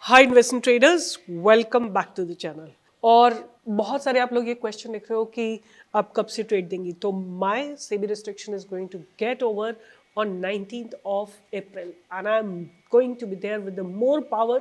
Hi investment traders, welcome back to the channel. और बहुत सारे आप लोग ये क्वेश्चन लिख रहे हो कि आप कब से ट्रेड देंगी। तो my SEBI restriction is going to get over on 19th of April, and I'm going to be there with the more power,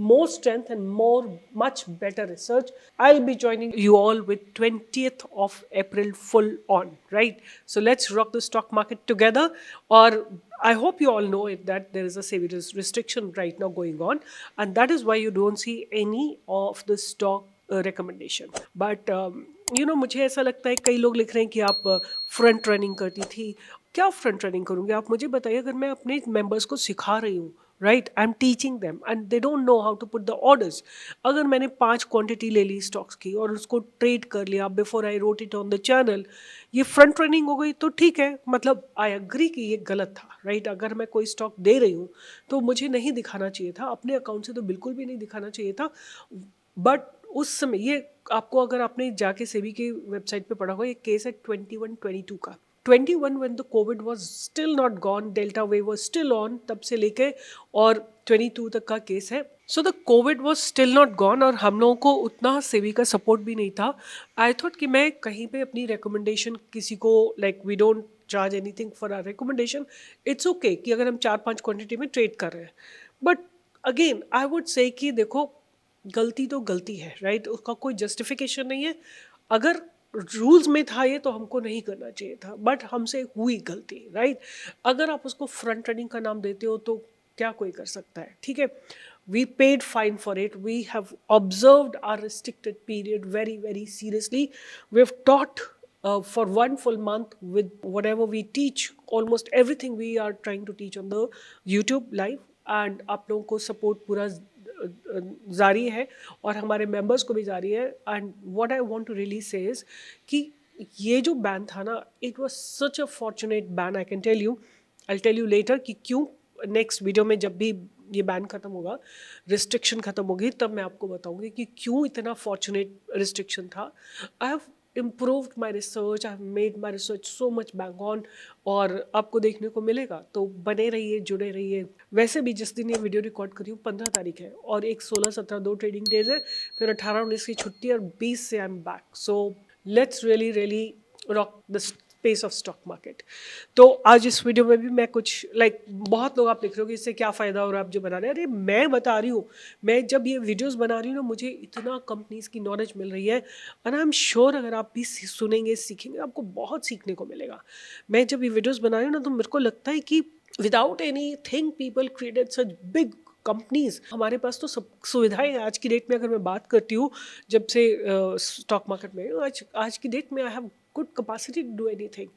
more strength, and much better research. I'll be joining you all with 20th of April full on, right? So let's rock the stock market together. Or I hope you all know it that there is a severe restriction right now going on, and that is why you don't see any of the stock recommendation. But मुझे ऐसा लगता है कई लोग लिख रहे हैं कि आप फ्रंट रनिंग करती थी। क्या फ्रंट रनिंग करूँगी? आप मुझे बताइए। अगर मैं अपने मेंबर्स को सिखा रही हूँ, right, I am teaching them and they don't know how to put the orders. अगर मैंने 5 क्वांटिटी ले ली स्टॉक्स की और उसको ट्रेड कर लिया before I wrote it on the channel, ये फ्रंट रनिंग हो गई तो ठीक है। मतलब आई एग्री कि ये गलत था, राइट। अगर मैं कोई स्टॉक दे रही हूँ तो मुझे नहीं दिखाना चाहिए था अपने अकाउंट से, तो बिल्कुल भी नहीं दिखाना चाहिए था। बट उस समय ये आपको, अगर आपने जाके सेबी की वेबसाइट पे पढ़ा होगा, ये केस है 21-22 का। 21 when the COVID was still not gone, Delta wave was still on, तब से लेके और 22 तक का केस है। So the Covid was still not gone और हम लोगों को उतना सेबी का सपोर्ट भी नहीं था। आई थॉट कि मैं कहीं पे अपनी रिकमेंडेशन किसी को, like we don't charge anything for our recommendation. It's okay कि अगर हम 4-5 क्वांटिटी में ट्रेड कर रहे हैं। But again I would say कि देखो, गलती तो गलती है, राइट। उसका कोई जस्टिफिकेशन नहीं है। अगर रूल्स में था ये तो हमको नहीं करना चाहिए था, बट हमसे हुई गलती, राइट। अगर आप उसको फ्रंट रनिंग का नाम देते हो तो क्या कोई कर सकता है? ठीक है, we paid fine for it, we have observed our restricted period very very seriously, we have taught for one full month with whatever we teach, almost everything we are trying to teach on the YouTube live, and आप लोगों को support पूरा जारी है और हमारे members को भी जारी है। And what I want to really say is कि ये जो बैन था ना, it was such a fortunate ban. I can tell you, I tell you later कि क्यों। नेक्स्ट वीडियो में जब भी ये बैन खत्म होगा, रिस्ट्रिक्शन खत्म होगी, तब मैं आपको बताऊंगी कि क्यों इतना फॉर्चुनेट रिस्ट्रिक्शन था। I have improved my research, I have made my research so much bang on, और आपको देखने को मिलेगा। तो बने रहिए, जुड़े रहिए। वैसे भी जिस दिन ये वीडियो रिकॉर्ड कर रही हूँ 15 तारीख है और एक 16-17 2 ट्रेडिंग डेज है, फिर 18-19 की छुट्टी और 20 से I am back. So let's really really rock the space of stock market. तो आज इस वीडियो में भी मैं कुछ, लाइक बहुत लोग आप लिख रहे हो कि इससे क्या फ़ायदा हो रहा है, आप जो बना रहे हैं। अरे मैं बता रही हूँ, मैं जब ये वीडियोस बना रही हूँ ना, मुझे इतना कंपनीज की नॉलेज मिल रही है, एंड आई एम श्योर अगर आप भी सुनेंगे, सीखेंगे, आपको बहुत सीखने को मिलेगा। मैं जब ये वीडियोस बना रही हूँ ना, तो मेरे को लगता है कि without any thing people created such big companies. हमारे पास तो सब सुविधाएं हैं आज की डेट में। अगर मैं बात करती हूँ जब से स्टॉक मार्केट में, आज की डेट में I have good capacity to do anything.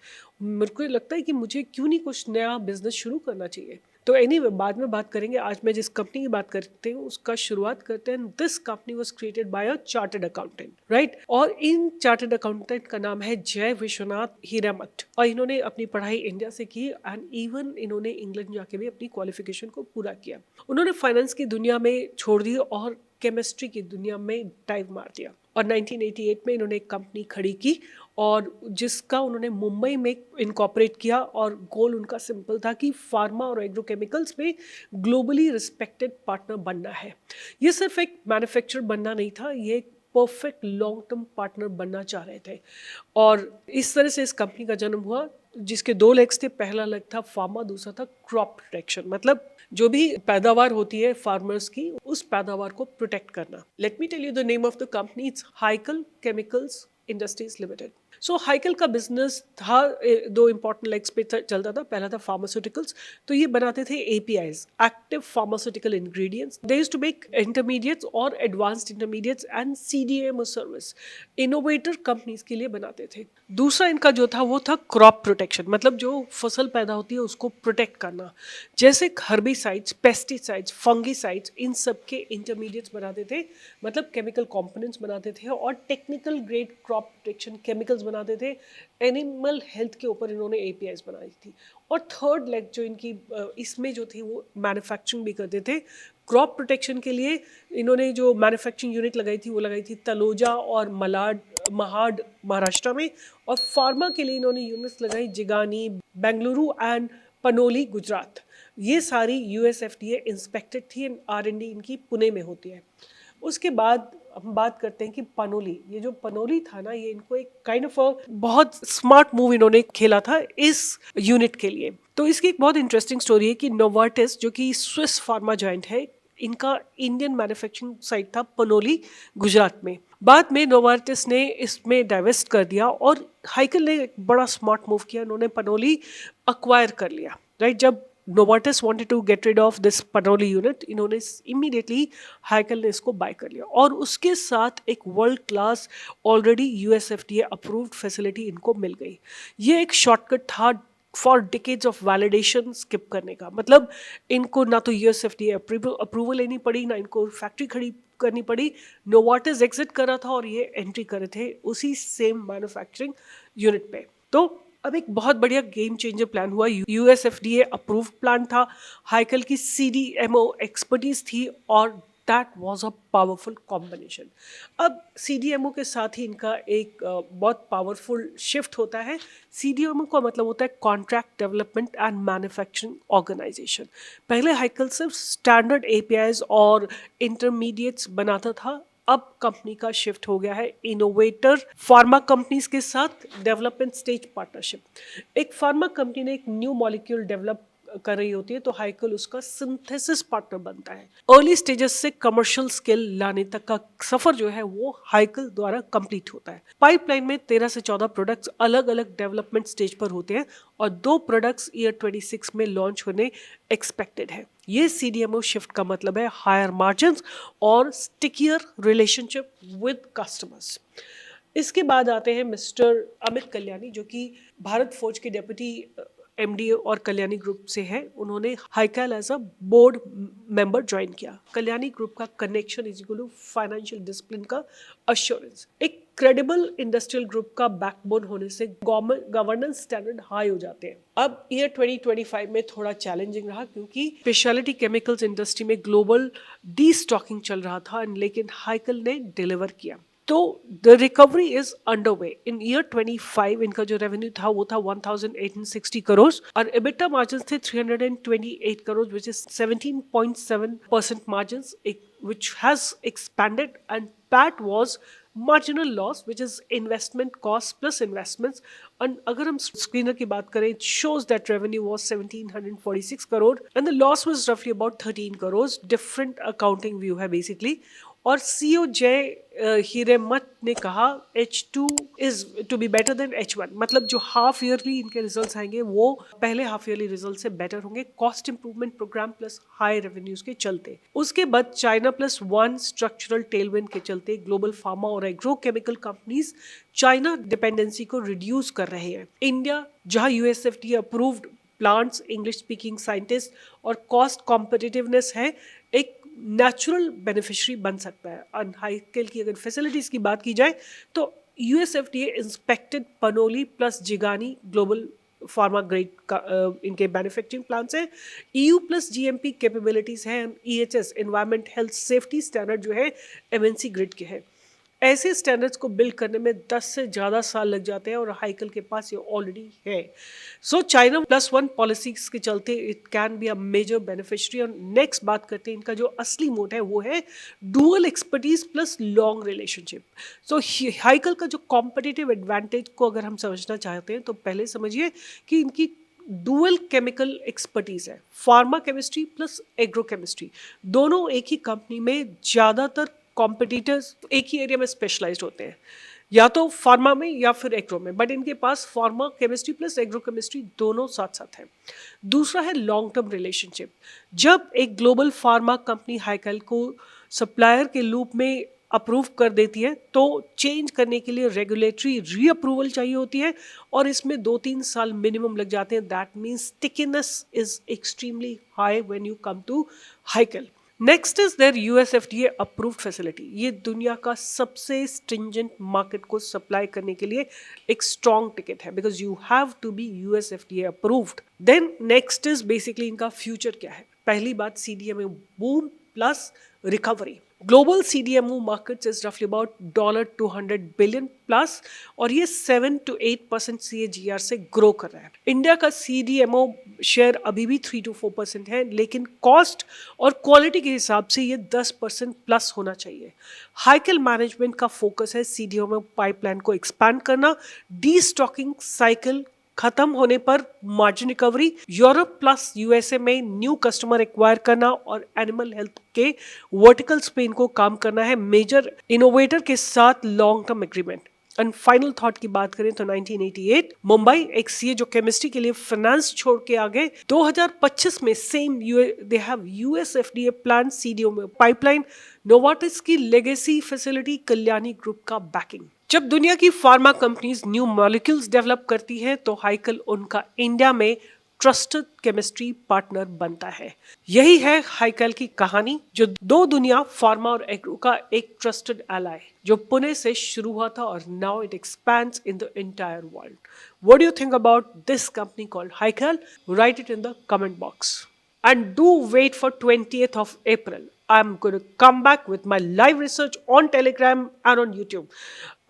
मेरे को लगता है कि मुझे क्यों नहीं कुछ नया बिजनेस शुरू करना चाहिए। तो एनीवे बाद में बात करेंगे। आज मैं जिस कंपनी की बात करते हूँ उसका शुरुआत करते हैं। This company was created by a chartered accountant, right. और इन चार्टर्ड अकाउंटेंट का नाम है जय विश्वनाथ हीरामठ, और इन्होंने अपनी पढ़ाई इंडिया से की एंड इवन इन्होंने इंग्लैंड जाके भी अपनी क्वालिफिकेशन को पूरा किया। उन्होंने फाइनेंस की दुनिया में छोड़ दी और केमिस्ट्री की दुनिया में डाइव मार दिया, और 1988 में इन्होंने एक कंपनी खड़ी की और जिसका उन्होंने मुंबई में इनकॉर्पोरेट किया। और गोल उनका सिंपल था कि फार्मा और एग्रोकेमिकल्स में ग्लोबली रिस्पेक्टेड पार्टनर बनना है। ये सिर्फ एक मैन्युफैक्चरर बनना नहीं था, ये एक परफेक्ट लॉन्ग टर्म पार्टनर बनना चाह रहे थे। और इस तरह से इस कंपनी का जन्म हुआ, जिसके 2 लेग्स थे। पहला लेग था फार्मा, दूसरा था क्रॉप प्रोटेक्शन। मतलब जो भी पैदावार होती है फार्मर्स की, उस पैदावार को प्रोटेक्ट करना। Let me tell you the name of the company, it's Hikal chemicals industries limited. So Hikal का बिजनेस था, 2 इंपॉर्टेंट लेग्स पे चलता था। पहला था फार्मास्यूटिकल्स, तो ये बनाते थे APIs, active pharmaceutical ingredients. They used to make intermediates और advanced intermediates and CDMO service, innovator companies के लिए बनाते थे। दूसरा इनका जो था वो था क्रॉप प्रोटेक्शन, मतलब जो फसल पैदा होती है उसको प्रोटेक्ट करना, जैसे हर्बिसाइड्स, पेस्टिसाइड्स, फंगिसाइड्स, इन सब के इंटरमीडिएट्स बनाते थे, मतलब केमिकल कंपोनेंट्स बनाते थे। और technical grade crop protection chemicals बनाते थे। एनिमल हेल्थ के ऊपर इन्होंने एपीआईज बनाई थी। और थर्ड लेग जो इनकी इसमें जो थी वो मैन्युफैक्चरिंग भी करते थे। क्रॉप प्रोटेक्शन के लिए इन्होंने जो मैन्युफैक्चरिंग यूनिट लगाई थी वो लगाई थी तलोजा और महाड महाराष्ट्र में। और फार्मा के लिए इन्होंने यूनिट्स लगाई जिगानी, बेंगलुरु एंड पनोली गुजरात। ये सारी यूएस एफडीए इंस्पेक्टेड थी एंड आर&डी इनकी पुणे में होती है। उसके बाद हम बात करते हैं कि पनोली, ये जो पनोली था ना, ये इनको एक काइंड ऑफ बहुत स्मार्ट मूव इन्होंने खेला था इस यूनिट के लिए। तो इसकी एक बहुत इंटरेस्टिंग स्टोरी है कि नोवार्टिस जो कि स्विस फार्मा जॉइंट है, इनका इंडियन मैन्युफैक्चरिंग साइट था पनोली गुजरात में। बाद में नोवार्टिस ने इसमें डाइवेस्ट कर दिया और हाइकल ने एक बड़ा स्मार्ट मूव किया, उन्होंने पनोली अक्वायर कर लिया, राइट। जब Novartis wanted to get rid of this Panoli unit, इन्होंने immediately हाइकल ने इसको बाय कर लिया और उसके साथ एक world class already USFDA approved facility इनको मिल गई। ये एक शॉर्टकट था for decades of validation skip करने का। मतलब इनको ना तो यूएसएफडीए अप्रूवल लेनी पड़ी, ना इनको फैक्ट्री खड़ी करनी पड़ी। नोवार्टिस एग्जिट कर रहा था और ये एंट्री कर रहे थे उसी सेम मैन्युफैक्चरिंग यूनिट पे। तो अब एक बहुत बढ़िया गेम चेंजर प्लान हुआ। यूएसएफडीए अप्रूव्ड प्लान था, हाइकल की सीडीएमओ एक्सपर्टीज थी और that was a powerful combination. अब सीडीएमओ के साथ ही इनका एक बहुत पावरफुल शिफ्ट होता है। सीडीएमओ का मतलब होता है contract development and manufacturing organisation. पहले हाइकल सिर्फ स्टैंडर्ड एपीआईज और इंटरमीडिएट्स बनाता था, अब कंपनी का शिफ्ट हो गया है इनोवेटर फार्मा कंपनीज के साथ डेवलपमेंट स्टेज पार्टनरशिप। एक फार्मा कंपनी ने एक न्यू मॉलिक्यूल डेवलप कर रही होती है तो हाइकल उसका सिंथेसिस पार्टनर बनता है। अर्ली स्टेजेस से कमर्शियल स्केल लाने तक का सफर जो है वो हाइकल द्वारा कंप्लीट होता है। पाइपलाइन में 13 से 14 प्रोडक्ट्स अलग अलग डेवलपमेंट स्टेज पर होते हैं और 2 प्रोडक्ट्स ईयर 26 में लॉन्च होने एक्सपेक्टेड है। ये सीडीएमओ शिफ्ट का मतलब है हायर मार्जिन्स और स्टिकियर रिलेशनशिप विद कस्टमर्स। इसके बाद आते हैं मिस्टर अमित कल्याणी, जो कि भारत फोर्ज के डेप्यूटी एमडी और कल्याणी ग्रुप से है। उन्होंने Hikal as a board member join किया। कल्याणी ग्रुप का connection is equal to financial discipline का अश्योरेंस। एक क्रेडिबल इंडस्ट्रियल ग्रुप का बैकबोन होने से गवर्नेंस स्टैंडर्ड हाई हो जाते हैं। अब ईयर 2025 में थोड़ा चैलेंजिंग रहा क्योंकि स्पेशलिटी केमिकल्स इंडस्ट्री में ग्लोबल डीस्टॉकिंग चल रहा था, लेकिन हाइकल ने डिलीवर किया। तो the recovery is under way. In year 25 इनका जो रेवेन्यू था वो था 1860 करोड़ और एबिटा मार्जिन थे 328 crore, which is 17.7% margin, which has expanded, and PAT was marginal loss, which is investment cost plus investments. And अगर हम screener की बात करें, it shows that revenue was 1746 crore and the loss was roughly about 13 crores. Different accounting view है basically। और CEO Jai Hiremath ने कहा H2 is to be better than H1, मतलब जो हाफ ईयरली इनके रिजल्ट्स आएंगे वो पहले हाफ ईयरली रिजल्ट से बेटर होंगे, cost improvement programme plus high revenues के चलते। उसके बाद चाइना +1 स्ट्रक्चरल टेलविंड के चलते ग्लोबल फार्मा और agro chemical companies China dependency को रिड्यूस कर रहे हैं। इंडिया जहां USFDA approved plants, English speaking scientist और कॉस्ट कॉम्पिटिटिवनेस है, एक नेचुरल बेनिफिशियरी बन सकता है। और हाइकल की अगर फैसिलिटीज की बात की जाए तो USFDA inspected Panoli plus Jigani global pharma grade का इनके मैन्युफैक्चरिंग प्लांट्स हैं। ईयू प्लस जीएमपी कैपेबिलिटीज हैं। EHS environment health safety standard जो है एमएनसी ग्रिड के हैं। ऐसे स्टैंडर्ड्स को बिल्ड करने में 10 से ज़्यादा साल लग जाते हैं और हाइकल के पास ये ऑलरेडी है। सो चाइना +1 पॉलिसीज के चलते it can be a major beneficiary. और नेक्स्ट बात करते हैं इनका जो असली मोड है वो है dual expertise plus long relationship. So Hikal का जो कॉम्पिटिटिव एडवांटेज को अगर हम समझना चाहते हैं तो पहले समझिए कि इनकी डुअल केमिकल एक्सपर्टीज है, pharma chemistry plus agro chemistry. दोनों एक ही कंपनी में ज़्यादातर कॉम्पिटिटर्स एक ही एरिया में स्पेशलाइज्ड होते हैं, या तो फार्मा में या फिर एग्रो में, बट इनके पास pharma chemistry plus agro chemistry दोनों साथ साथ है। दूसरा है लॉन्ग टर्म रिलेशनशिप। जब एक ग्लोबल फार्मा कंपनी हाइकल को सप्लायर के लूप में अप्रूव कर देती है तो चेंज करने के लिए रेगुलेटरी रीअप्रूवल चाहिए होती है और इसमें 2-3 साल मिनिमम लग जाते हैं। That means stickiness is extremely high when you come to Hikal. Next is there USFDA approved facility. ये दुनिया का सबसे स्ट्रिंजेंट मार्केट को सप्लाई करने के लिए एक स्ट्रॉन्ग टिकट है, because you have to be USFDA approved. Then next is basically इनका फ्यूचर क्या है। पहली बात CDMO boom plus recovery. Global CDMO markets is roughly about $200 billion plus और ये 7 to 8% CAGR से ग्रो कर रहा है. इंडिया का CDMO शेयर अभी भी 3 to 4% है, लेकिन कॉस्ट और क्वालिटी के हिसाब से ये 10% प्लस होना चाहिए. हाइकल मैनेजमेंट का फोकस है CDMO पाइपलाइन को एक्सपैंड करना, डी स्टॉकिंग साइकिल खत्म होने पर margin recovery, Europe plus USA में न्यू कस्टमर एक्वायर करना और एनिमल हेल्थ के वर्टिकल स्पेन को काम करना है मेजर इनोवेटर के साथ long term agreement. And final thought की बात करें तो 1988 मुंबई एक सीए जो केमिस्ट्री के लिए फाइनेंस छोड़ के आ गए. 2025 में same they have US FDA plan CDO में पाइपलाइन, नोवार्टिस की लेगेसी फैसिलिटी, कल्याणी ग्रुप का बैकिंग. जब दुनिया की pharma companies new molecules develop करती है तो हाइकल उनका इंडिया में ट्रस्टेड केमिस्ट्री पार्टनर बनता है. यही है हाइकल की कहानी, जो दो दुनिया फार्मा और एग्रो का एक ट्रस्टेड एलाय, जो पुणे से शुरू हुआ था और now it expands in the entire world. What do you think about this company called हाइकल? Right it in the comment box. And do wait for 20th of April. I'm going to come back with my live research on Telegram and on YouTube.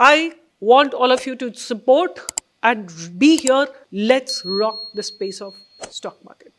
I want all of you to support and be here. Let's rock the space of stock market.